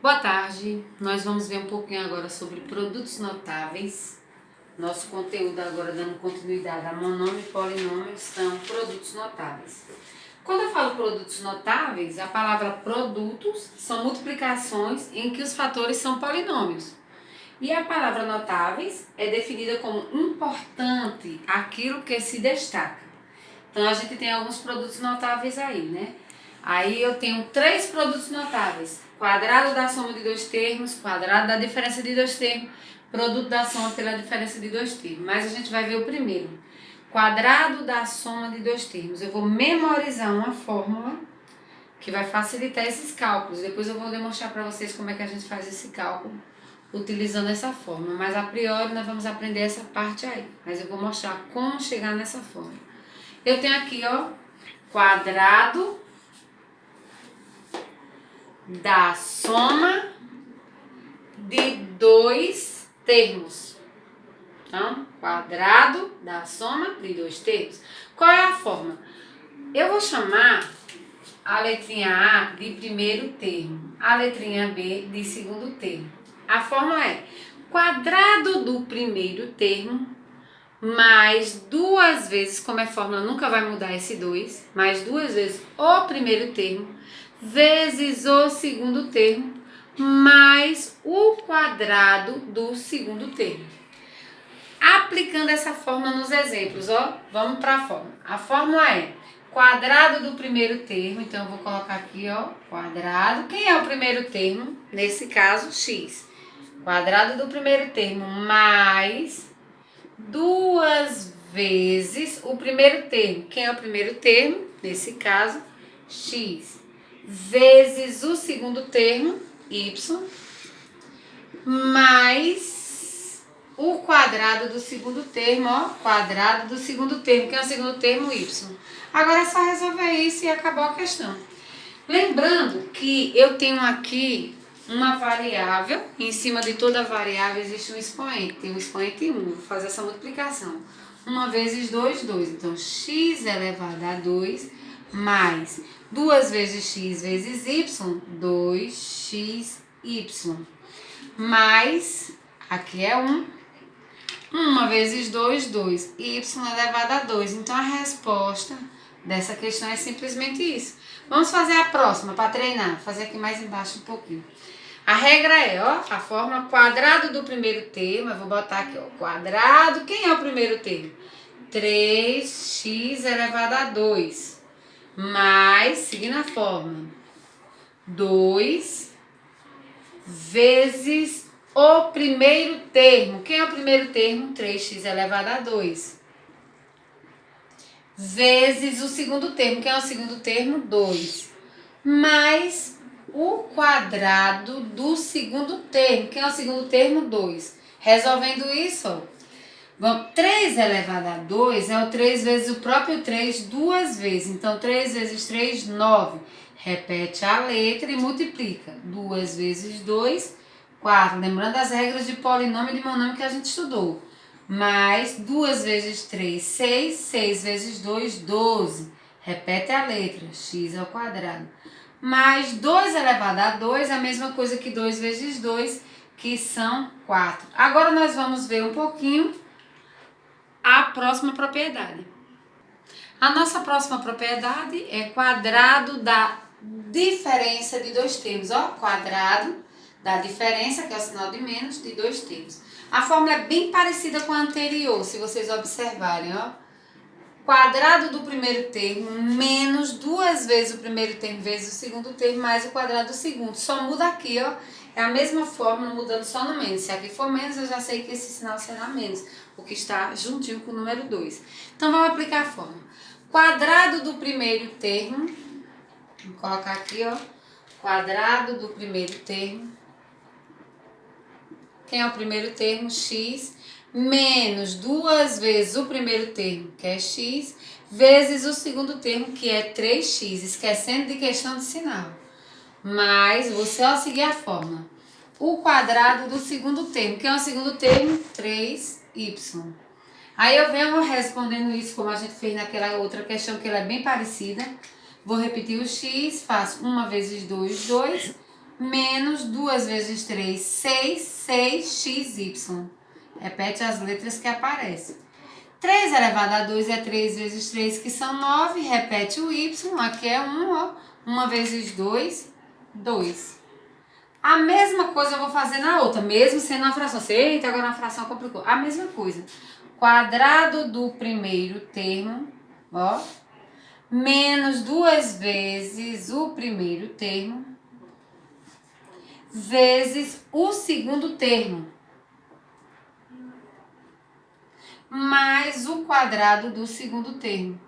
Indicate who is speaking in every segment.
Speaker 1: Boa tarde, nós vamos ver um pouquinho agora sobre produtos notáveis. Nosso conteúdo agora dando continuidade a monômio e polinômio são produtos notáveis. Quando eu falo produtos notáveis, a palavra produtos são multiplicações em que os fatores são polinômios. E a palavra notáveis é definida como importante, aquilo que se destaca. Então a gente tem alguns produtos notáveis aí, né? Aí eu tenho 3 produtos notáveis: quadrado da soma de 2 termos, quadrado da diferença de 2 termos, produto da soma pela diferença de 2 termos. Mas a gente vai ver o primeiro: quadrado da soma de 2 termos. Eu vou memorizar uma fórmula que vai facilitar esses cálculos. Depois eu vou demonstrar para vocês como é que a gente faz esse cálculo utilizando essa fórmula. Mas a priori nós vamos aprender essa parte aí. Mas eu vou mostrar como chegar nessa fórmula. Eu tenho aqui, ó, quadrado da soma de 2 termos. Então, quadrado da soma de 2 termos. Qual é a forma? Eu vou chamar a letrinha A de primeiro termo, a letrinha B de segundo termo. A fórmula é quadrado do primeiro termo mais 2 vezes, como é fórmula, nunca vai mudar esse 2, mais 2 vezes o primeiro termo, vezes o segundo termo, mais o quadrado do segundo termo. Aplicando essa fórmula nos exemplos, ó, vamos para a fórmula. A fórmula é quadrado do primeiro termo, então eu vou colocar aqui, ó, quadrado. Quem é o primeiro termo? Nesse caso, x. Quadrado do primeiro termo mais 2 vezes o primeiro termo. Quem é o primeiro termo? Nesse caso, x. Vezes o segundo termo, y. Mais o quadrado do segundo termo, ó. Quadrado do segundo termo. Quem é o segundo termo? Y. Agora é só resolver isso e acabou a questão. Lembrando que eu tenho aqui uma variável, em cima de toda variável existe um expoente, tem um expoente 1, vou fazer essa multiplicação. 1 vezes 2, 2, então x elevado a 2, mais 2 vezes x vezes y, 2xy, mais, aqui é 1, 1 vezes 2, 2, y elevado a 2, então a resposta dessa questão é simplesmente isso. Vamos fazer a próxima para treinar. Vou fazer aqui mais embaixo um pouquinho. A regra é, ó, a fórmula quadrado do primeiro termo. Eu vou botar aqui, ó, quadrado. Quem é o primeiro termo? 3x elevado a 2. Mais, seguindo a fórmula, 2 vezes o primeiro termo. Quem é o primeiro termo? 3x elevado a 2. Vezes o segundo termo. Quem é o segundo termo? 2. Mais o quadrado do segundo termo. Quem é o segundo termo? 2. Resolvendo isso, ó, 3 elevado a 2 é o 3 vezes o próprio 3 duas vezes. Então, 3 vezes 3, 9. Repete a letra e multiplica. 2 vezes 2, 4. Lembrando as regras de polinômio e de monômio que a gente estudou. Mais 2 vezes 3, 6. 6 vezes 2, 12. Repete a letra, x ao quadrado. Mais 2 elevado a 2 é a mesma coisa que 2 vezes 2, que são 4. Agora nós vamos ver um pouquinho a próxima propriedade. A nossa próxima propriedade é quadrado da diferença de 2 termos. Ó, quadrado da diferença, que é o sinal de menos, de 2 termos. A fórmula é bem parecida com a anterior, se vocês observarem, ó. Quadrado do primeiro termo menos 2 vezes o primeiro termo vezes o segundo termo mais o quadrado do segundo. Só muda aqui, ó. É a mesma fórmula, mudando só no menos. Se aqui for menos, eu já sei que esse sinal será menos, o que está juntinho com o número 2. Então, vamos aplicar a fórmula. Quadrado do primeiro termo, vou colocar aqui, ó. Quadrado do primeiro termo. Quem é o primeiro termo? X. Menos 2 vezes o primeiro termo, que é x, vezes o segundo termo, que é 3x, esquecendo de questão de sinal. Mas você vai seguir a fórmula. O quadrado do segundo termo, que é o segundo termo? 3y. Aí eu venho respondendo isso como a gente fez naquela outra questão, que ela é bem parecida. Vou repetir o x, faço 1 vezes 2, 2, menos 2 vezes 3, 6, 6xy. Repete as letras que aparecem. 3 elevado a 2 é 3 vezes 3, que são 9. Repete o y, aqui é 1, ó. 1 vezes 2, 2. A mesma coisa eu vou fazer na outra, mesmo sendo uma fração. Eita, agora na fração complicou. A mesma coisa. Quadrado do primeiro termo, ó, menos 2 vezes o primeiro termo, vezes o segundo termo, mais o quadrado do segundo termo.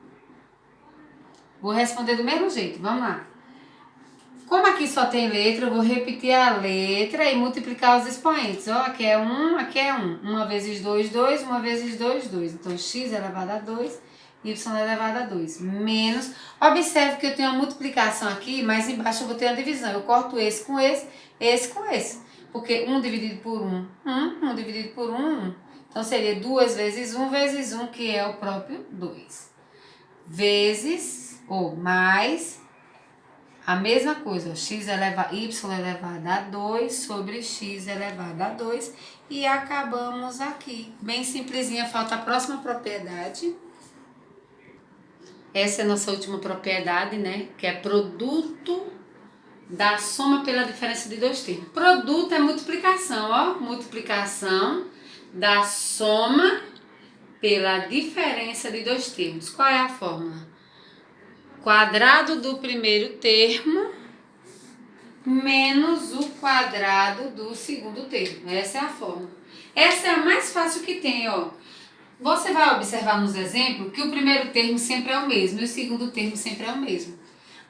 Speaker 1: Vou responder do mesmo jeito, vamos lá. Como aqui só tem letra, eu vou repetir a letra e multiplicar os expoentes. Ó, aqui é 1, aqui é 1. 1 vezes 2, 2. 1 vezes 2, 2. Então, x elevado a 2, y elevado a 2. Menos. Observe que eu tenho uma multiplicação aqui, mas embaixo eu vou ter uma divisão. Eu corto esse com esse. Porque 1 dividido por 1, 1 dividido por 1, 1. Então, seria 2 vezes 1, que é o próprio 2. Vezes, ou mais... A mesma coisa, y elevado a 2 sobre x elevado a 2. E acabamos aqui. Bem simplesinha, falta a próxima propriedade. Essa é a nossa última propriedade, né? Que é produto da soma pela diferença de dois termos. Produto é multiplicação, ó. Multiplicação da soma pela diferença de dois termos. Qual é a fórmula? Quadrado do primeiro termo menos o quadrado do segundo termo. Essa é a fórmula. Essa é a mais fácil que tem, ó. Você vai observar nos exemplos que o primeiro termo sempre é o mesmo e o segundo termo sempre é o mesmo.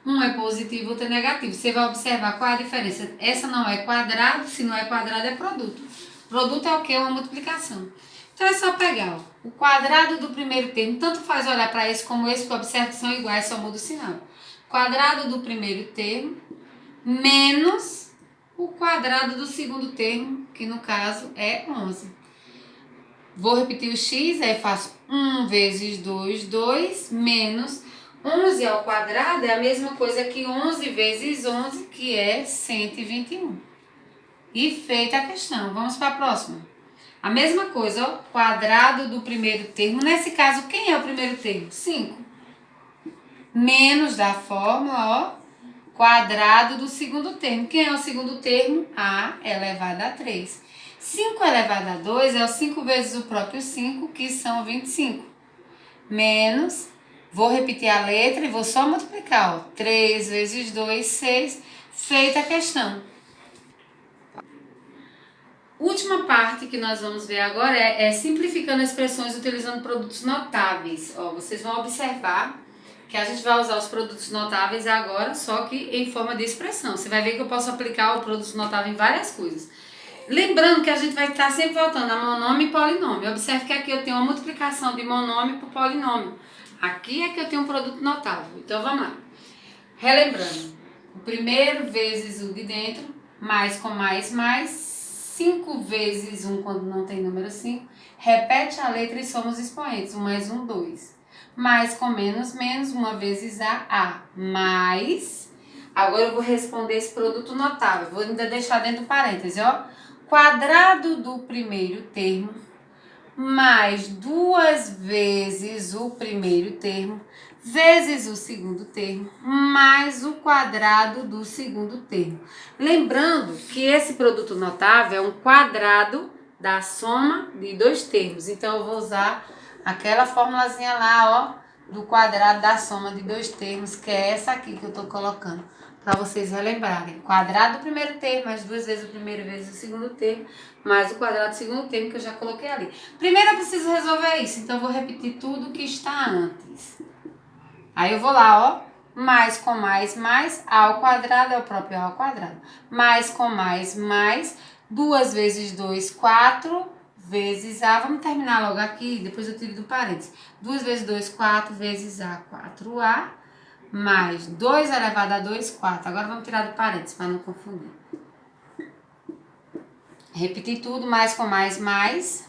Speaker 1: Um é positivo, outro é negativo. Você vai observar qual é a diferença. Essa não é quadrado, se não é quadrado é produto. Produto é o quê? Uma multiplicação. Então é só pegar, ó, o quadrado do primeiro termo, tanto faz olhar para esse como esse, porque observa que são iguais, só muda o sinal. Quadrado do primeiro termo menos o quadrado do segundo termo, que no caso é 11. Vou repetir o x, aí faço 1 vezes 2, 2, menos 11 ao quadrado é a mesma coisa que 11 vezes 11, que é 121. E feita a questão, vamos para a próxima. A mesma coisa, ó, quadrado do primeiro termo. Nesse caso, quem é o primeiro termo? 5. Menos da fórmula, ó, quadrado do segundo termo. Quem é o segundo termo? A elevado a 3. 5 elevado a 2 é o 5 vezes o próprio 5, que são 25. Menos, vou repetir a letra e vou só multiplicar, ó. 3 vezes 2, 6. Feita a questão. Última parte que nós vamos ver agora é simplificando expressões utilizando produtos notáveis. Ó, vocês vão observar que a gente vai usar os produtos notáveis agora, só que em forma de expressão. Você vai ver que eu posso aplicar o produto notável em várias coisas. Lembrando que a gente vai estar sempre voltando a monômio e polinômio. Observe que aqui eu tenho uma multiplicação de monômio por polinômio. Aqui é que eu tenho um produto notável. Então vamos lá. Relembrando, o primeiro vezes o de dentro, mais com mais, 5 vezes 1 quando não tem número 5. Repete a letra e soma os expoentes. 1 mais 1, 2. Mais com menos, menos. 1 vezes A. Mais. Agora eu vou responder esse produto notável. Vou ainda deixar dentro do parêntese, ó. Quadrado do primeiro termo mais 2 vezes o primeiro termo vezes o segundo termo, mais o quadrado do segundo termo. Lembrando que esse produto notável é um quadrado da soma de dois termos. Então, eu vou usar aquela formulazinha lá, ó, do quadrado da soma de dois termos, que é essa aqui que eu estou colocando, para vocês relembrarem. Quadrado do primeiro termo, mais 2 vezes o primeiro vezes o segundo termo, mais o quadrado do segundo termo, que eu já coloquei ali. Primeiro eu preciso resolver isso, então eu vou repetir tudo que está antes. Aí eu vou lá, ó, mais com mais, A ao quadrado é o próprio A ao quadrado. Mais com mais, 2 vezes 2, 4, vezes A. Vamos terminar logo aqui, depois eu tiro do parênteses. 2 vezes 2, 4, vezes A, 4A, mais 2 elevado a 2, 4. Agora vamos tirar do parênteses, para não confundir. Repetir tudo, mais com mais, mais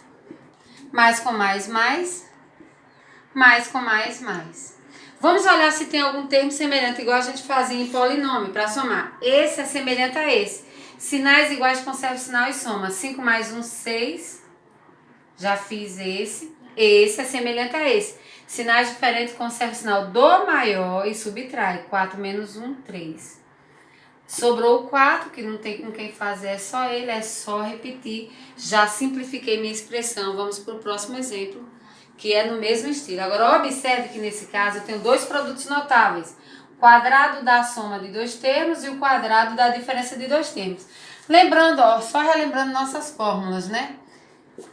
Speaker 1: com mais, mais com mais. Vamos olhar se tem algum termo semelhante, igual a gente fazia em polinômio, para somar. Esse é semelhante a esse. Sinais iguais, conserva o sinal e soma. 5 mais 1, 6. Já fiz esse. Esse é semelhante a esse. Sinais diferentes, conserva o sinal do maior e subtrai. 4 menos 1, 3. Sobrou o 4, que não tem com quem fazer, é só ele, é só repetir. Já simplifiquei minha expressão. Vamos para o próximo exemplo, que é no mesmo estilo. Agora, observe que nesse caso eu tenho dois produtos notáveis. O quadrado da soma de dois termos e o quadrado da diferença de dois termos. Lembrando, ó, só relembrando nossas fórmulas, né?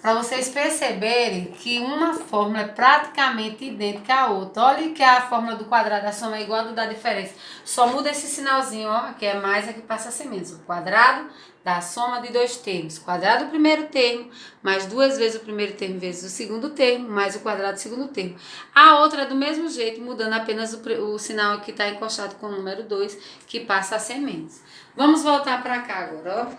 Speaker 1: Para vocês perceberem que uma fórmula é praticamente idêntica à outra. Olha que a fórmula do quadrado da soma é igual a do da diferença. Só muda esse sinalzinho, ó, que é mais, aqui passa a ser menos. O quadrado da soma de dois termos. Quadrado do primeiro termo, mais duas vezes o primeiro termo vezes o segundo termo, mais o quadrado do segundo termo. A outra é do mesmo jeito, mudando apenas o sinal que está encostado com o número 2, que passa a ser menos. Vamos voltar para cá agora, ó.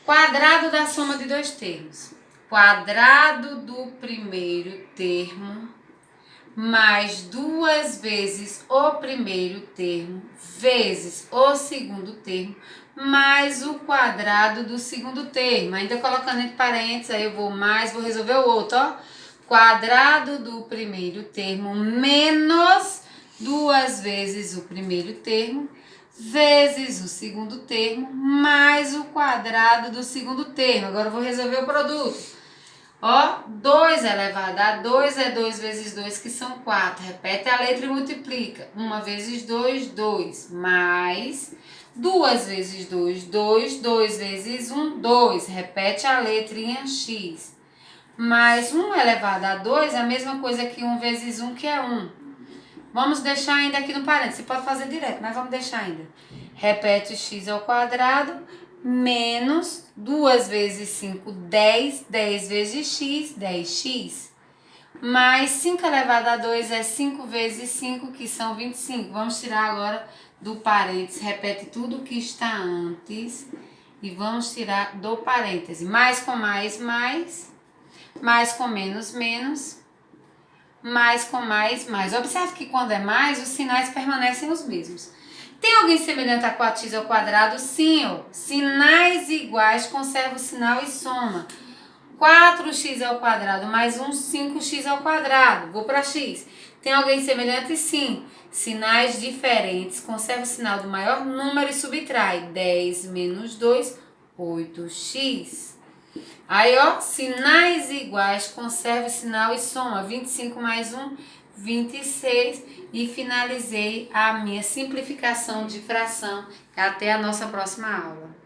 Speaker 1: Quadrado da soma de dois termos. Quadrado do primeiro termo mais duas vezes o primeiro termo vezes o segundo termo mais o quadrado do segundo termo. Ainda colocando entre parênteses, aí eu vou resolver o outro, ó. Quadrado do primeiro termo menos duas vezes o primeiro termo vezes o segundo termo mais o quadrado do segundo termo. Agora eu vou resolver o produto. Ó, 2 elevado a 2 é 2 vezes 2, que são 4. Repete a letra e multiplica. 1 vezes 2, 2. Mais 2 vezes 2, 2. 2 vezes 1, 2. Repete a letrinha x. Mais 1 elevado a 2 é a mesma coisa que 1 vezes 1, que é 1. Vamos deixar ainda aqui no parênteses. Você pode fazer direto, mas vamos deixar ainda. Repete x ao quadrado menos 2 vezes 5, 10. 10 vezes x, 10x. Mais 5 elevado a 2 é 5 vezes 5, que são 25. Vamos tirar agora do parênteses. Repete tudo o que está antes. E vamos tirar do parêntese. Mais com mais, mais. Mais com menos, menos. Mais com mais, mais. Observe que quando é mais, os sinais permanecem os mesmos. Tem alguém semelhante a 4x ao quadrado? Sim, ó. Sinais iguais, conserva o sinal e soma. 4x ao quadrado mais 1, 5x ao quadrado. Vou para x. Tem alguém semelhante? Sim. Sinais diferentes, conserva o sinal do maior número e subtrai. 10 menos 2, 8x. Aí, ó, sinais iguais, conserva o sinal e soma. 25 mais 1, 26. E finalizei a minha simplificação de fração. Até a nossa próxima aula.